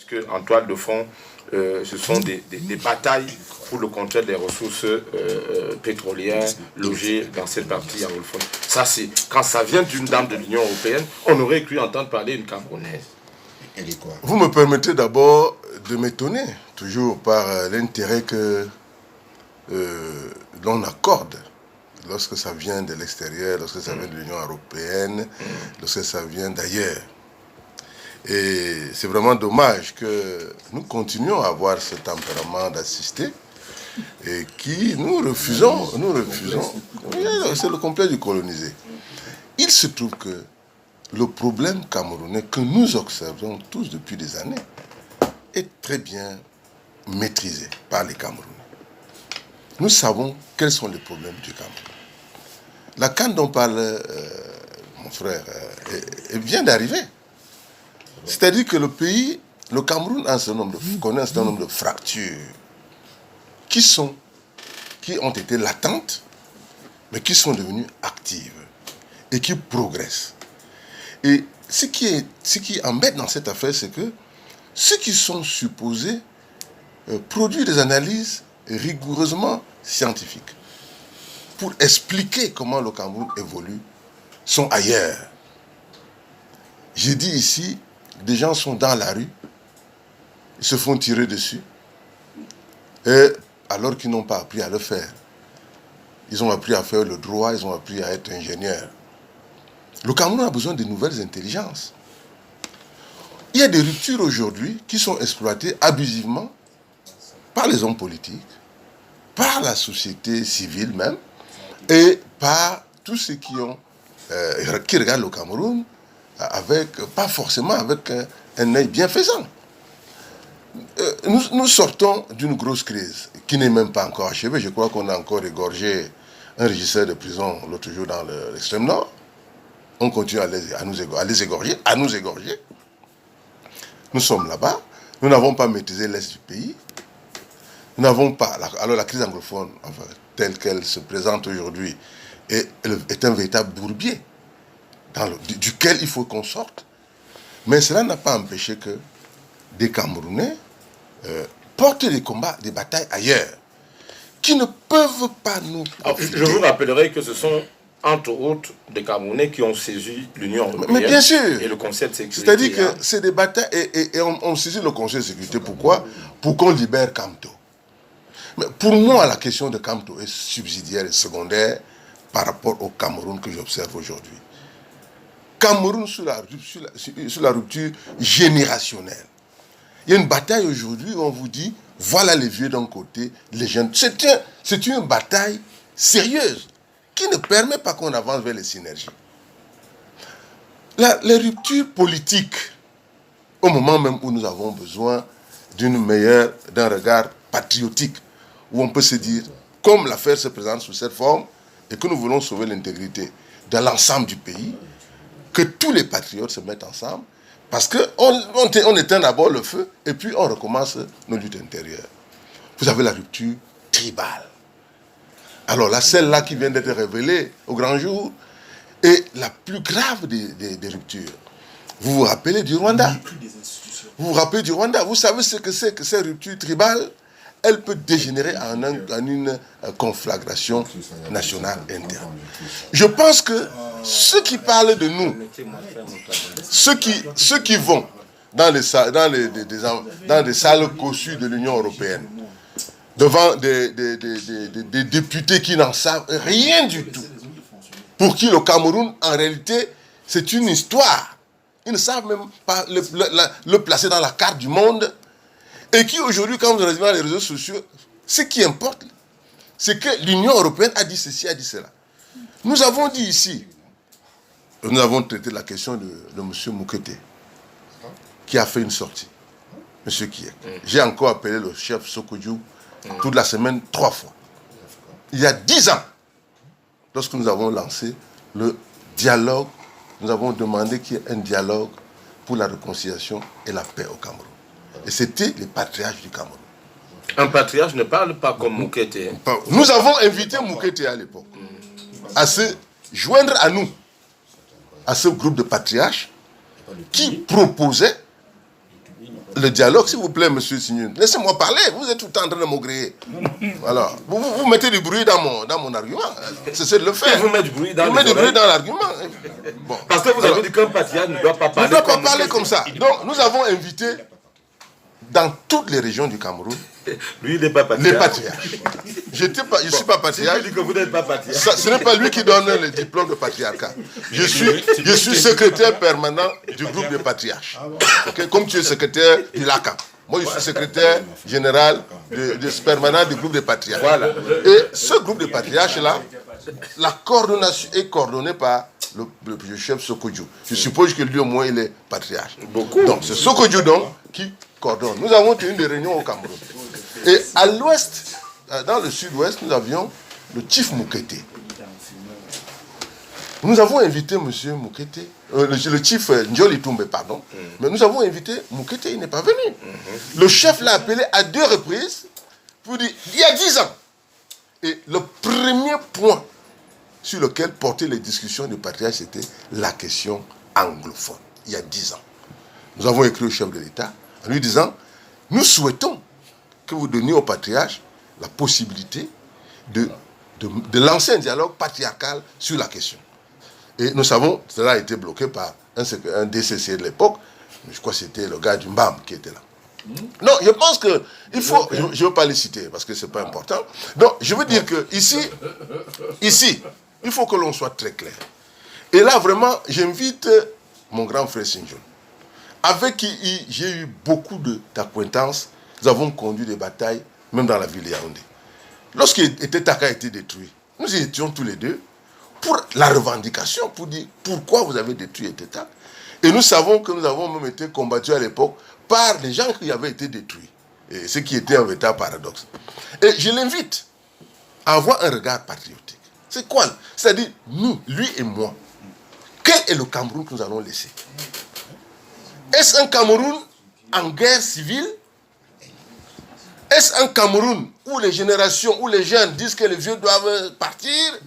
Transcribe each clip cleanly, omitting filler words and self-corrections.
Que en toile de fond, ce sont des batailles pour le contrôle des ressources pétrolières logées dans cette partie anglophone. Ça, c'est quand ça vient d'une dame de l'Union européenne, on aurait cru entendre parler d'une Camerounaise. Vous me permettez d'abord de m'étonner, toujours par l'intérêt que l'on accorde lorsque ça vient de l'extérieur, lorsque ça vient de l'Union européenne, lorsque ça vient d'ailleurs. Et c'est vraiment dommage que nous continuions à avoir ce tempérament d'assister et qui nous refusons. C'est le complexe du colonisé. Il se trouve que le problème camerounais que nous observons tous depuis des années est très bien maîtrisé par les Camerounais. Nous savons quels sont les problèmes du Cameroun. La canne dont parle mon frère vient d'arriver. C'est-à-dire que le pays, le Cameroun, connaît un certain nombre de fractures qui ont été latentes, mais qui sont devenues actives et qui progressent. Et ce qui embête dans cette affaire, c'est que ceux qui sont supposés produire des analyses rigoureusement scientifiques pour expliquer comment le Cameroun évolue sont ailleurs. J'ai dit ici, des gens sont dans la rue, ils se font tirer dessus, et alors qu'ils n'ont pas appris à le faire. Ils ont appris à faire le droit, ils ont appris à être ingénieurs. Le Cameroun a besoin de nouvelles intelligences. Il y a des ruptures aujourd'hui qui sont exploitées abusivement par les hommes politiques, par la société civile même, et par tous ceux qui regardent le Cameroun pas forcément avec un œil bienfaisant. Nous sortons d'une grosse crise qui n'est même pas encore achevée. Je crois qu'on a encore égorgé un régisseur de prison l'autre jour dans l'extrême nord. On continue à les égorger, à nous égorger. Nous sommes là-bas. Nous n'avons pas maîtrisé l'Est du pays. Nous n'avons pas... Alors la crise anglophone, enfin, telle qu'elle se présente aujourd'hui, est un véritable bourbier duquel il faut qu'on sorte. Mais cela n'a pas empêché que des Camerounais portent des combats, des batailles ailleurs, qui ne peuvent pas nous profiter. Je vous rappellerai que ce sont, entre autres, des Camerounais qui ont saisi l'Union européenne. Mais bien sûr. Et le Conseil de sécurité. C'est-à-dire que c'est des batailles, et on saisit le Conseil de sécurité. Pourquoi? Pour qu'on libère Kamto. Mais pour moi, la question de Kamto est subsidiaire et secondaire par rapport au Cameroun que j'observe aujourd'hui. Cameroun sur la rupture générationnelle. Il y a une bataille aujourd'hui où on vous dit, voilà les vieux d'un côté, les jeunes. C'est une bataille sérieuse qui ne permet pas qu'on avance vers les synergies. Les ruptures politiques, au moment même où nous avons besoin d'un regard patriotique, où on peut se dire, comme l'affaire se présente sous cette forme, et que nous voulons sauver l'intégrité de l'ensemble du pays, que tous les patriotes se mettent ensemble, parce qu'on éteint d'abord le feu, et puis on recommence nos luttes intérieures. Vous avez la rupture tribale. Alors là, celle-là qui vient d'être révélée au grand jour, est la plus grave des ruptures. Vous vous rappelez du Rwanda? Vous savez ce que c'est que ces ruptures tribales? Elle peut dégénérer en une conflagration nationale interne. Je pense que ceux qui parlent de nous, ceux qui vont dans des salles cossues de l'Union européenne, devant des députés qui n'en savent rien du tout, pour qui le Cameroun, en réalité, c'est une histoire. Ils ne savent même pas le placer dans la carte du monde. Et qui aujourd'hui, quand vous regardez dans les réseaux sociaux, ce qui importe, c'est que l'Union européenne a dit ceci, a dit cela. Nous avons dit ici, nous avons traité la question de M. Moukete, qui a fait une sortie. M. Kiek. J'ai encore appelé le chef Sokodjou toute la semaine 3 fois. Il y a 10 ans, lorsque nous avons lancé le dialogue, nous avons demandé qu'il y ait un dialogue pour la réconciliation et la paix au Cameroun. Et c'était les patriarches du Cameroun. Un patriarche ne parle pas comme Moukete. Nous avons invité Moukete à l'époque à se joindre à nous, à ce groupe de patriarches qui proposait le dialogue, s'il vous plaît, monsieur Signoun. Laissez-moi parler, vous êtes tout le temps en train de m'augréer. Voilà. Vous mettez du bruit dans mon argument. Cessez de le faire. Vous mettez du bruit dans l'argument. Bon. Parce que vous avez dit qu'un patriarche ne doit pas parler, comme ça. Donc, nous avons invité dans toutes les régions du Cameroun lui, il n'est pas patriarche. Les patriarches. Je ne suis pas patriarche. Si vous dites que vous n'êtes pas patriarche. Ce n'est pas lui qui donne le diplôme de patriarcat. Je suis secrétaire permanent du groupe des patriarches. Okay? Comme tu es secrétaire du LACAM. Moi, je suis secrétaire général permanent du groupe des patriarches. Voilà. Et ce groupe de patriarches-là, la coordination est coordonnée par le chef Sokodjo. Je suppose que lui, au moins, il est patriarche. Beaucoup. Donc, c'est Sokodjo donc qui coordonne. Nous avons tenu des réunions au Cameroun. Et à l'ouest, dans le sud-ouest, nous avions le chief Moukete. Nous avons invité M. Moukete, le chief Njoli Toumbe, pardon. Mais nous avons invité Moukete, il n'est pas venu. Le chef l'a appelé à 2 reprises pour dire, il y a 10 ans. Et le premier point sur lequel portaient les discussions du patriarche, c'était la question anglophone, il y a 10 ans. Nous avons écrit au chef de l'État en lui disant, nous souhaitons que vous donniez au patriarche la possibilité de lancer un dialogue patriarcal sur la question. Et nous savons, cela a été bloqué par un DCC de l'époque, je crois que c'était le gars du MBAM qui était là. Non, je pense que il faut, je ne veux pas les citer parce que ce n'est pas important. Donc, je veux dire que ici, il faut que l'on soit très clair. Et là, vraiment, j'invite mon grand frère Sinjoun, avec qui j'ai eu beaucoup d'acquaintances. Nous avons conduit des batailles, même dans la ville de Yaoundé. Lorsque Etaka a été détruit, nous y étions tous les deux pour la revendication, pour dire pourquoi vous avez détruit Etaka. Et nous savons que nous avons même été combattus à l'époque par les gens qui avaient été détruits. Et ce qui était un véritable paradoxe. Et je l'invite à avoir un regard patriotique. C'est quoi? C'est-à-dire, nous, lui et moi, quel est le Cameroun que nous allons laisser? Est-ce un Cameroun en guerre civile? Est-ce un Cameroun où les générations, où les jeunes disent que les vieux doivent partir?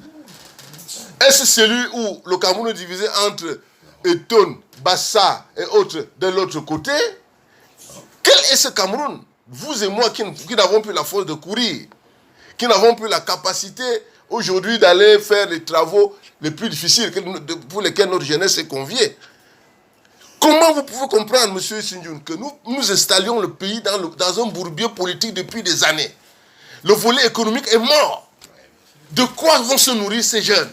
Est-ce celui où le Cameroun est divisé entre Eton, Bassa et autres de l'autre côté? Quel est ce Cameroun? Vous et moi qui n'avons plus la force de courir, qui n'avons plus la capacité aujourd'hui d'aller faire les travaux les plus difficiles pour lesquels notre jeunesse est conviée. Comment vous pouvez comprendre, M. Sinjoun, que nous installions le pays dans un bourbier politique depuis des années? Le volet économique est mort. De quoi vont se nourrir ces jeunes?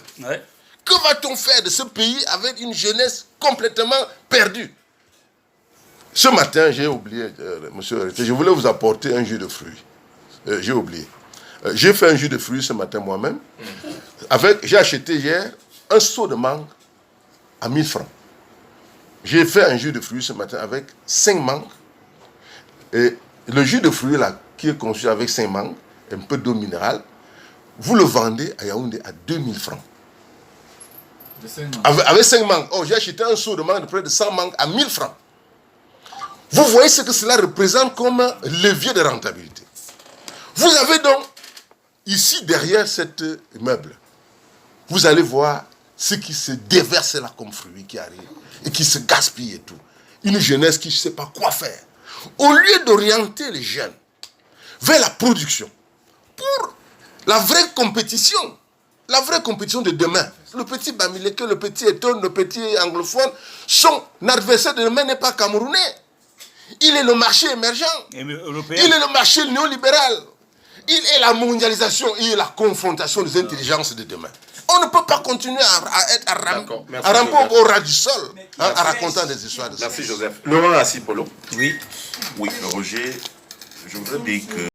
Que va-t-on faire de ce pays avec une jeunesse complètement perdue? Ce matin, j'ai oublié, monsieur, je voulais vous apporter un jus de fruits. J'ai oublié. J'ai fait un jus de fruits ce matin moi-même. J'ai acheté hier un seau de mangue à 1000 francs. J'ai fait un jus de fruits ce matin avec 5 mangues. Et le jus de fruits là, qui est conçu avec 5 mangues, un peu d'eau minérale, vous le vendez à Yaoundé à 2000 francs. Avec 5 mangues. Oh, j'ai acheté un seau de mangue de près de 100 mangues à 1000 francs. Vous voyez ce que cela représente comme levier de rentabilité. Vous avez donc, ici derrière cet immeuble, vous allez voir ce qui se déverse là comme fruits qui arrive et qui se gaspille et tout. Une jeunesse qui ne sait pas quoi faire. Au lieu d'orienter les jeunes vers la production, pour la vraie compétition de demain, le petit Bamileke, le petit Eton, le petit anglophone, son adversaire de demain n'est pas camerounais. Il est le marché émergent. Il est le marché néolibéral. Il est la mondialisation, il est la confrontation des intelligences de demain. On ne peut pas continuer à ramper au ras du sol en racontant des histoires de ça. Merci Joseph. Laurent Assipolo. Oui, Roger, je voudrais dire que